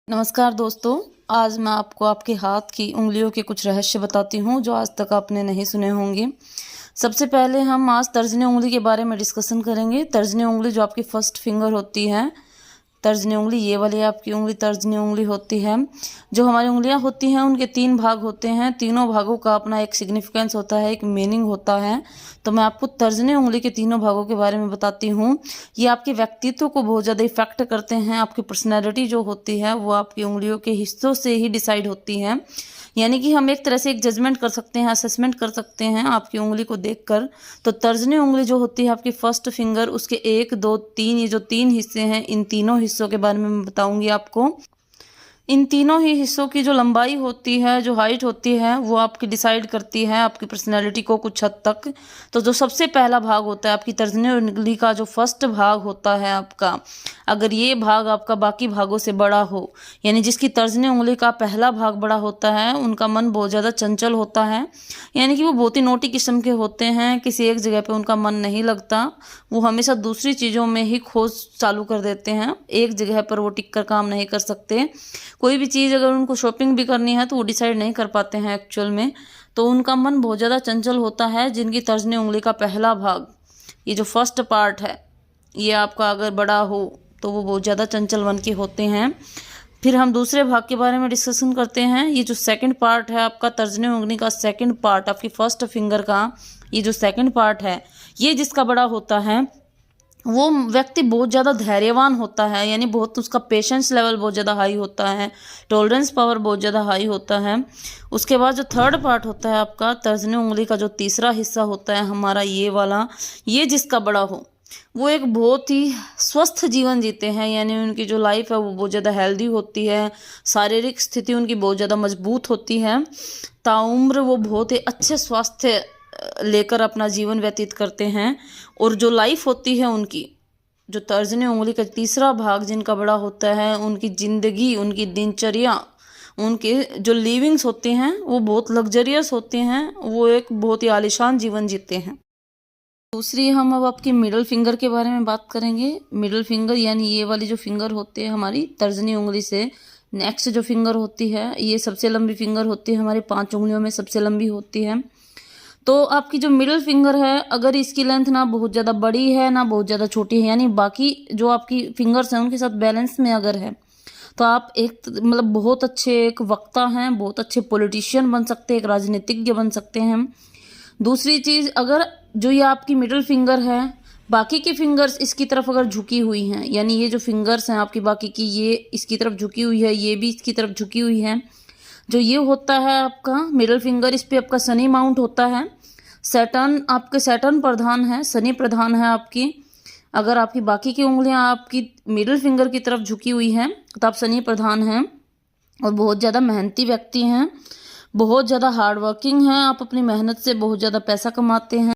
नमस्कार दोस्तों। आज मैं आपको आपके हाथ की उंगलियों के कुछ रहस्य बताती हूँ जो आज तक आपने नहीं सुने होंगे। सबसे पहले हम आज तर्जनी उंगली के बारे में डिस्कशन करेंगे। तर्जनी उंगली जो आपकी फर्स्ट फिंगर होती है, तर्जनी उंगली ये वाली आपकी उंगली तर्जनी उंगली होती है। जो हमारी उंगलियां होती हैं उनके 3 भाग होते हैं। तीनों भागों का अपना एक सिग्निफिकेंस होता है, एक मीनिंग होता है। तो मैं आपको तर्जनी उंगली के तीनों भागों के बारे में बताती हूँ। ये आपके व्यक्तित्व को बहुत ज़्यादा इफेक्ट करते हैं। आपकी पर्सनैलिटी जो होती है वो आपकी उंगलियों के हिस्सों से ही डिसाइड होती है। यानी कि हम एक तरह से एक जजमेंट कर सकते हैं, असेसमेंट कर सकते हैं आपकी उंगली को देखकर। तो तर्जनी उंगली जो होती है आपकी फर्स्ट फिंगर, उसके 1, 2, 3, ये जो 3 हिस्से हैं, इन तीनों हिस्सों के बारे में मैं बताऊंगी आपको। इन तीनों ही हिस्सों की जो लंबाई होती है, जो हाइट होती है, वो आपकी डिसाइड करती है आपकी पर्सनैलिटी को कुछ हद तक। तो जो सबसे पहला भाग होता है आपकी तर्जनी उंगली का, जो फर्स्ट भाग होता है आपका, अगर ये भाग आपका बाकी भागों से बड़ा हो, यानी जिसकी तर्जनी उंगली का पहला भाग बड़ा होता है, उनका मन बहुत ज़्यादा चंचल होता है। यानी कि वो बहुत ही नोटी किस्म के होते हैं। किसी एक जगह पे उनका मन नहीं लगता। वो हमेशा दूसरी चीज़ों में ही खोज चालू कर देते हैं। एक जगह पर वो टिक कर काम नहीं कर सकते। कोई भी चीज़ अगर उनको शॉपिंग भी करनी है तो वो डिसाइड नहीं कर पाते हैं एक्चुअल में। तो उनका मन बहुत ज़्यादा चंचल होता है। जिनकी तर्जनी उंगली का पहला भाग, ये जो फर्स्ट पार्ट है, ये आपका अगर बड़ा हो तो वो बहुत ज़्यादा चंचल मन के होते हैं। फिर हम दूसरे भाग के बारे में डिस्कशन करते हैं। ये जो सेकंड पार्ट है आपका तर्जनी उंगली का, सेकंड पार्ट आपकी फर्स्ट फिंगर का, ये जो सेकंड पार्ट है, ये जिसका बड़ा होता है, वो व्यक्ति बहुत ज़्यादा धैर्यवान होता है। यानी बहुत उसका पेशेंस लेवल बहुत ज़्यादा हाई होता है, टॉलरेंस पावर बहुत ज़्यादा हाई होता है। उसके बाद जो थर्ड पार्ट होता है आपका तर्जनी उंगली का, जो तीसरा हिस्सा होता है हमारा, ये वाला, ये जिसका बड़ा हो, वो एक बहुत ही स्वस्थ जीवन जीते हैं। यानी उनकी जो लाइफ है वो बहुत ज़्यादा हेल्दी होती है। शारीरिक स्थिति उनकी बहुत ज़्यादा मजबूत होती है। ताउम्र वो बहुत ही अच्छे स्वास्थ्य लेकर अपना जीवन व्यतीत करते हैं। और जो लाइफ होती है उनकी, जो तर्जनी उंगली का तीसरा भाग जिनका बड़ा होता है, उनकी ज़िंदगी, उनकी दिनचर्या, उनके जो लिविंग्स होते हैं वो बहुत लग्जरियस होते हैं। वो एक बहुत ही आलीशान जीवन जीते हैं। दूसरी हम अब आपकी मिडल फिंगर के बारे में बात करेंगे। मिडल फिंगर यानी ये वाली जो फिंगर होती है हमारी तर्जनी उंगली से नेक्स्ट जो फिंगर होती है, ये सबसे लंबी फिंगर होती है हमारी 5 उंगलियों में सबसे लंबी होती है। तो आपकी जो मिडिल फिंगर है, अगर इसकी लेंथ ना बहुत ज़्यादा बड़ी है ना बहुत ज़्यादा छोटी है, यानी बाकी जो आपकी फिंगर्स हैं उनके साथ बैलेंस में अगर है, तो आप एक मतलब बहुत अच्छे एक वक्ता हैं, बहुत अच्छे पॉलिटिशियन बन सकते हैं, एक राजनीतिज्ञ बन सकते हैं। दूसरी चीज़, अगर जो ये आपकी मिडिल फिंगर है, बाकी की फिंगर्स इसकी तरफ अगर झुकी हुई हैं, यानी ये जो फिंगर्स हैं आपकी बाकी की, ये इसकी तरफ झुकी हुई है, ये भी इसकी तरफ झुकी हुई है, जो ये होता है आपका मिडिल फिंगर, इस पे आपका शनि माउंट होता है। सैटर्न, आपके सैटर्न प्रधान है, शनि प्रधान है आपकी। अगर आपकी बाकी की उंगलियां आपकी मिडिल फिंगर की तरफ झुकी हुई हैं तो आप शनि प्रधान हैं और बहुत ज़्यादा मेहनती व्यक्ति हैं, बहुत ज़्यादा हार्ड वर्किंग हैं। आप अपनी मेहनत से बहुत ज़्यादा पैसा कमाते हैं।